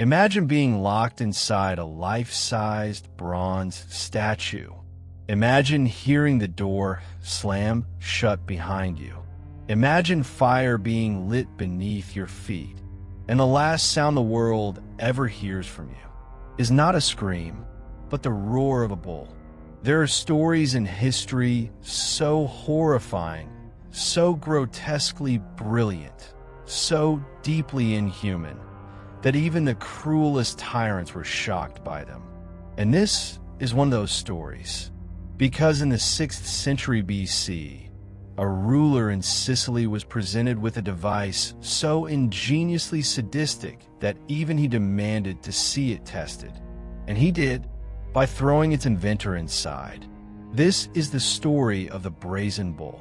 Imagine being locked inside a life-sized bronze statue. Imagine hearing the door slam shut behind you. Imagine fire being lit beneath your feet, and the last sound the world ever hears from you is not a scream, but the roar of a bull. There are stories in history so horrifying, so grotesquely brilliant, so deeply inhuman, that even the cruelest tyrants were shocked by them. And this is one of those stories, because in the 6th century BC, a ruler in Sicily was presented with a device so ingeniously sadistic that even he demanded to see it tested. And he did, by throwing its inventor inside. This is the story of the Brazen Bull,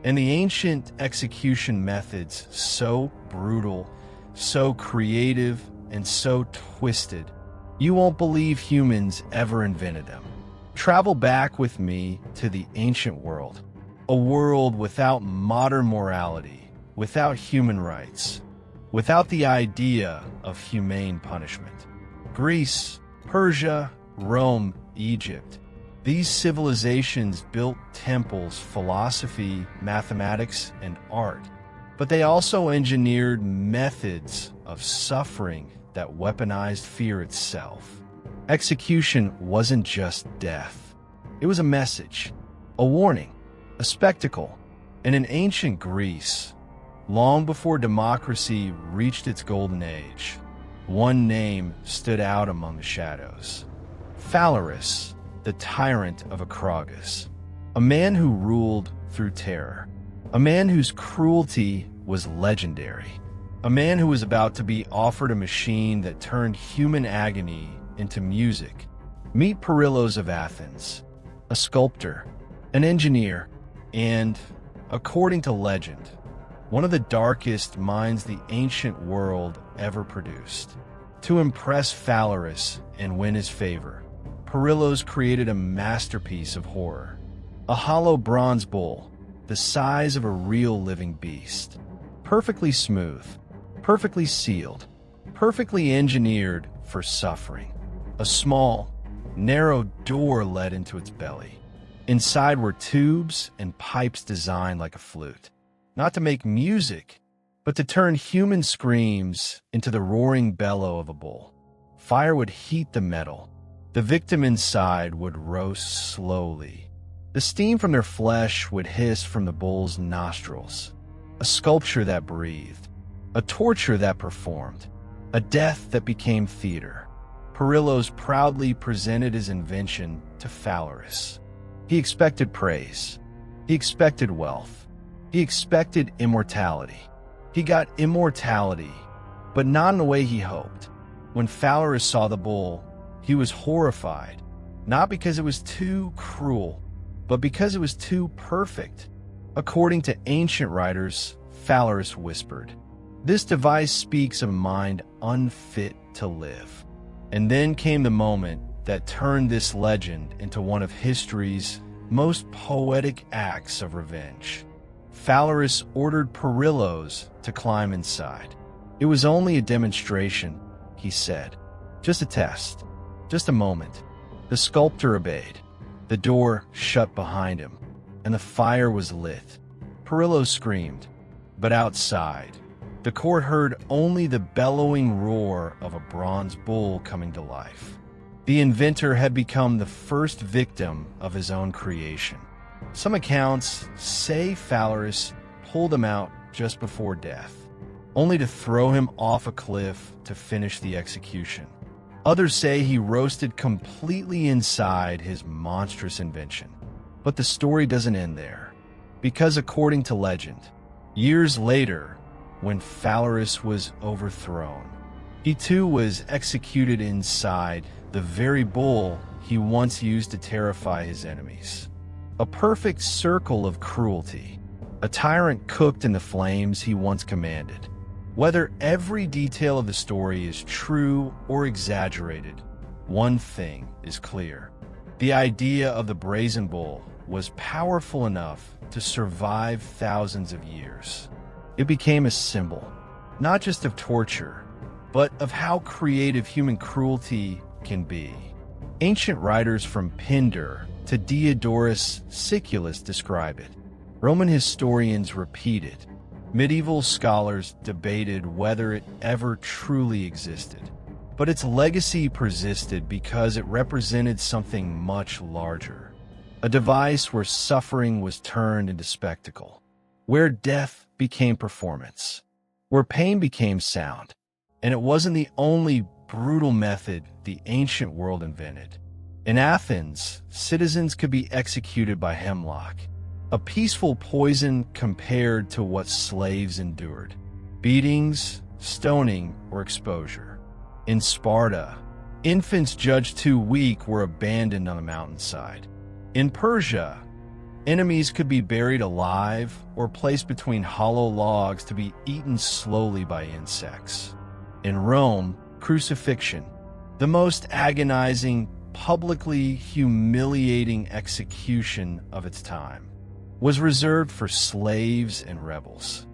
and the ancient execution methods so brutal, so creative, and so twisted, you won't believe humans ever invented them. Travel back with me to the ancient world, a world without modern morality, without human rights, without the idea of humane punishment. Greece, Persia, Rome, Egypt. These civilizations built temples, philosophy, mathematics, and art, but they also engineered methods of suffering that weaponized fear itself. Execution wasn't just death. It was a message, a warning, a spectacle. And in ancient Greece, long before democracy reached its golden age, one name stood out among the shadows. Phalaris, the tyrant of Acragas, a man who ruled through terror, a man whose cruelty was legendary, a man who was about to be offered a machine that turned human agony into music. Meet Perillos of Athens, a sculptor, an engineer, and, according to legend, one of the darkest minds the ancient world ever produced. To impress Phalaris and win his favor, Perillos created a masterpiece of horror, a hollow bronze bull, the size of a real living beast, perfectly smooth, perfectly sealed, perfectly engineered for suffering. A small, narrow door led into its belly. Inside were tubes and pipes designed like a flute, not to make music, but to turn human screams into the roaring bellow of a bull. Fire would heat the metal. The victim inside would roast slowly. The steam from their flesh would hiss from the bull's nostrils. A sculpture that breathed, a torture that performed, a death that became theater. Perillos proudly presented his invention to Phalaris. He expected praise. He expected wealth. He expected immortality. He got immortality, but not in the way he hoped. When Phalaris saw the bull, he was horrified, not because it was too cruel, but because it was too perfect. According to ancient writers, Phalaris whispered, "This device speaks of a mind unfit to live." And then came the moment that turned this legend into one of history's most poetic acts of revenge. Phalaris ordered Perillos to climb inside. It was only a demonstration, he said. Just a test. Just a moment. The sculptor obeyed. The door shut behind him, and the fire was lit. Perillos screamed, but outside, the court heard only the bellowing roar of a bronze bull coming to life. The inventor had become the first victim of his own creation. Some accounts say Phalaris pulled him out just before death, only to throw him off a cliff to finish the execution. Others say he roasted completely inside his monstrous invention. But the story doesn't end there, because according to legend, years later, when Phalaris was overthrown, he too was executed inside the very bull he once used to terrify his enemies. A perfect circle of cruelty, a tyrant cooked in the flames he once commanded. Whether every detail of the story is true or exaggerated, one thing is clear. The idea of the Brazen Bull was powerful enough to survive thousands of years. It became a symbol, not just of torture, but of how creative human cruelty can be. Ancient writers from Pindar to Diodorus Siculus describe it. Roman historians repeat it. Medieval scholars debated whether it ever truly existed. But its legacy persisted because it represented something much larger. A device where suffering was turned into spectacle, where death became performance, where pain became sound. And it wasn't the only brutal method the ancient world invented. In Athens, citizens could be executed by hemlock, a peaceful poison compared to what slaves endured: beatings, stoning, or exposure. In Sparta, infants judged too weak were abandoned on the mountainside. In Persia, enemies could be buried alive or placed between hollow logs to be eaten slowly by insects. In Rome, crucifixion, the most agonizing, publicly humiliating execution of its time, was reserved for slaves and rebels.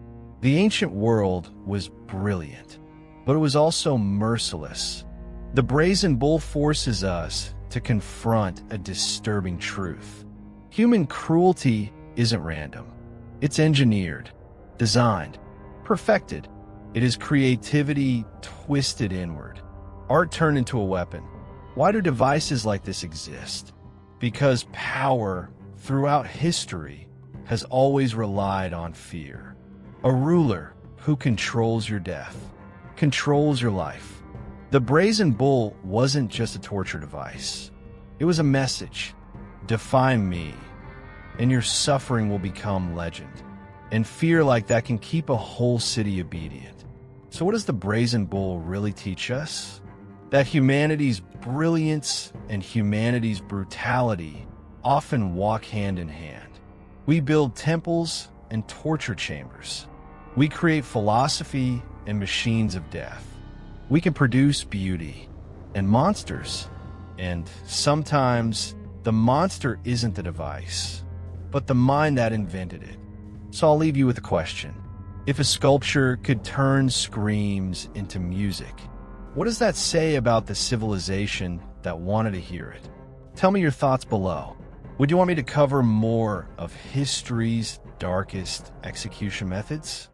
The ancient world was brilliant, but it was also merciless. The Brazen Bull forces us to confront a disturbing truth. Human cruelty isn't random. It's engineered, designed, perfected. It is creativity twisted inward, art turned into a weapon. Why do devices like this exist? Because power, throughout history, has always relied on fear. A ruler who controls your death, controls your life. The Brazen Bull wasn't just a torture device. It was a message. Define me, and your suffering will become legend. And fear like that can keep a whole city obedient. So what does the Brazen Bull really teach us? That humanity's brilliance and humanity's brutality often walk hand in hand. We build temples and torture chambers. We create philosophy and machines of death. We can produce beauty and monsters. And sometimes the monster isn't the device, but the mind that invented it. So I'll leave you with a question. If a sculpture could turn screams into music, what does that say about the civilization that wanted to hear it? Tell me your thoughts below. Would you want me to cover more of history's darkest execution methods?